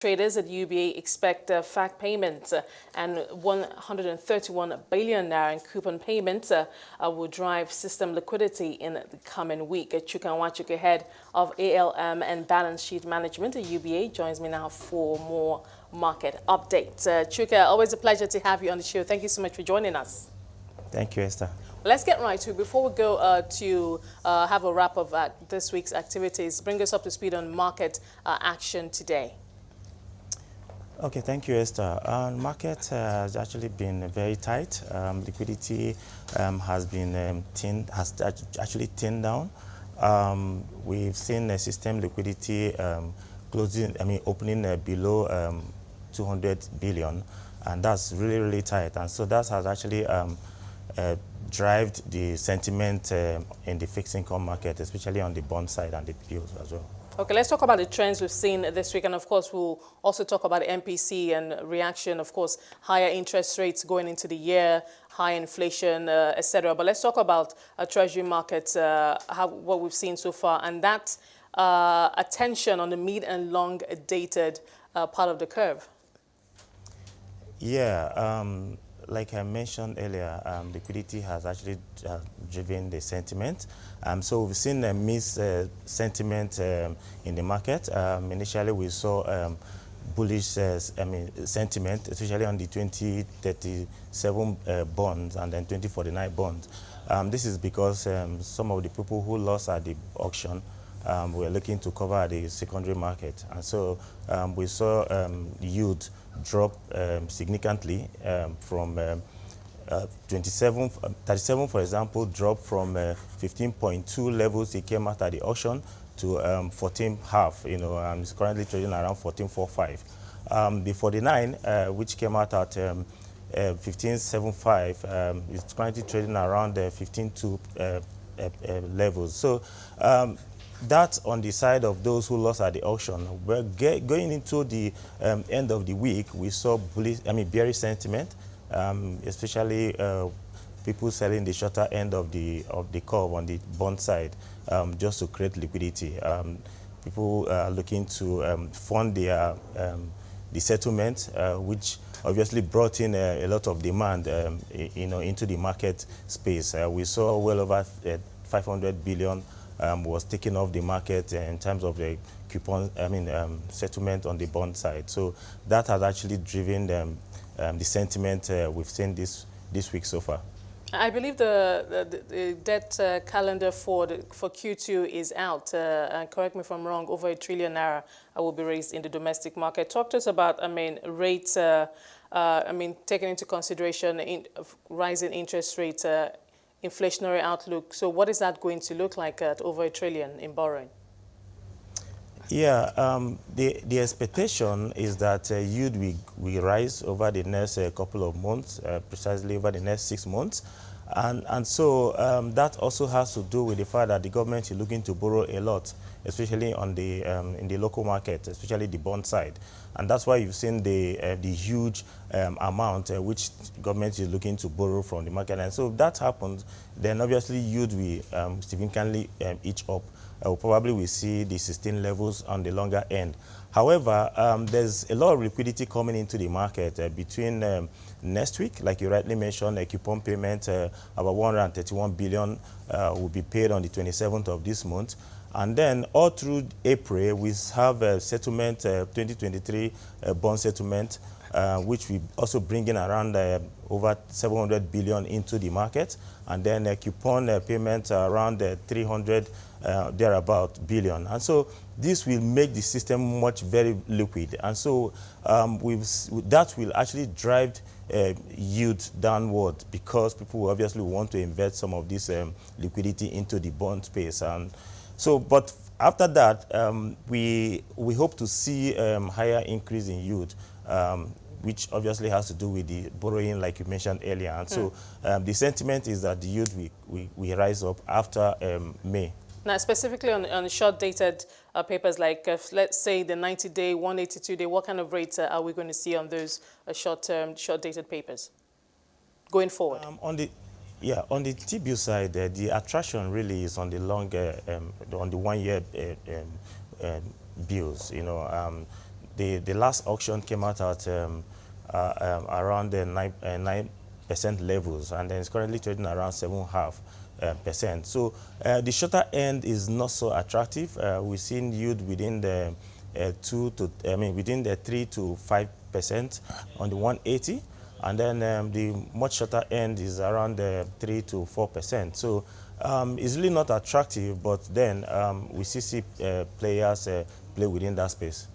Traders at UBA expect FAAC payments and 131 billion naira in coupon payments will drive system liquidity in the coming week. Chuka Nwachuka, head of ALM and balance sheet management at UBA, joins me now for more market updates. Chuka, always a pleasure to have you on the show. Thank you so much for joining us. Thank you, Esther. Let's get right to it. Before we go to have a wrap of this week's activities, bring us up to speed on market action today. Okay, thank you, Esther. Market has actually been very tight. Liquidity has been actually thinned down. We've seen system liquidity opening below 200 billion, and that's really tight. And so that has actually driven the sentiment in the fixed income market, especially on the bond side and the bills as well. Okay, let's talk about the trends we've seen this week. And of course, we'll also talk about the MPC and reaction, of course, higher interest rates going into the year, high inflation, etc. But let's talk about treasury markets, what we've seen so far, and that attention on the mid and long dated part of the curve. Yeah, like I mentioned earlier, liquidity has actually driven the sentiment. So we've seen a mixed sentiment in the market. Initially, we saw bullish sentiment, especially on the 2037 bonds and then 2049 bonds. This is because some of the people who lost at the auction were looking to cover the secondary market. And so we saw yield drop significantly from 37, for example, dropped from 15.2 levels it came out at the auction to 14.5. It's currently trading around 14.45. The 49, which came out at 15.75, is currently trading around 15.2 levels. So that's on the side of those who lost at the auction. We're going into the end of the week, we saw bearish sentiment, especially people selling the shorter end of the curve on the bond side, just to create liquidity. People are looking to fund their the settlement, which obviously brought in a lot of demand, into the market space. We saw well over 500 billion was taken off the market in terms of the coupon, settlement on the bond side. So that has actually driven the sentiment we've seen this week so far. I believe the debt calendar for Q2 is out. And correct me if I'm wrong, over 1 trillion naira will be raised in the domestic market. Talk to us about, rates, taking into consideration rising interest rates, inflationary outlook. So what is that going to look like at over 1 trillion in borrowing? Yeah, the expectation is that yield will rise over the next couple of months, precisely over the next 6 months. And so that also has to do with the fact that the government is looking to borrow a lot, especially on the in the local market, especially the bond side. And that's why you've seen the huge amount which the government is looking to borrow from the market. And so if that happens, then obviously yield will significantly inch up. Probably we see the 16 levels on the longer end. However, there's a lot of liquidity coming into the market between next week, like you rightly mentioned, a coupon payment, about 131 billion will be paid on the 27th of this month. And then all through April, we have a settlement, 2023 bond settlement, which we also bring in around over 700 billion into the market. And then a coupon payment around 300 thereabout billion. And so this will make the system very liquid. And so that will actually drive yield downward, because people obviously want to invest some of this liquidity into the bond space. And so, but after that, we hope to see higher increase in yield, which obviously has to do with the borrowing, like you mentioned earlier. And so the sentiment is that the yield will rise up after May. Now, specifically on short-dated papers, like let's say the 90-day, 182-day, what kind of rates are we going to see on those short-term, short-dated papers going forward? On the T-bill side, the attraction really is on the longer, on the 1 year bills. the last auction came out at around the 9% levels, and then it's currently trading around 7.5%. So the shorter end is not so attractive. We've seen yield within the within the 3 to 5% on the 180, and then the much shorter end is around the 3 to 4%. So it's really not attractive, but then we see players play within that space.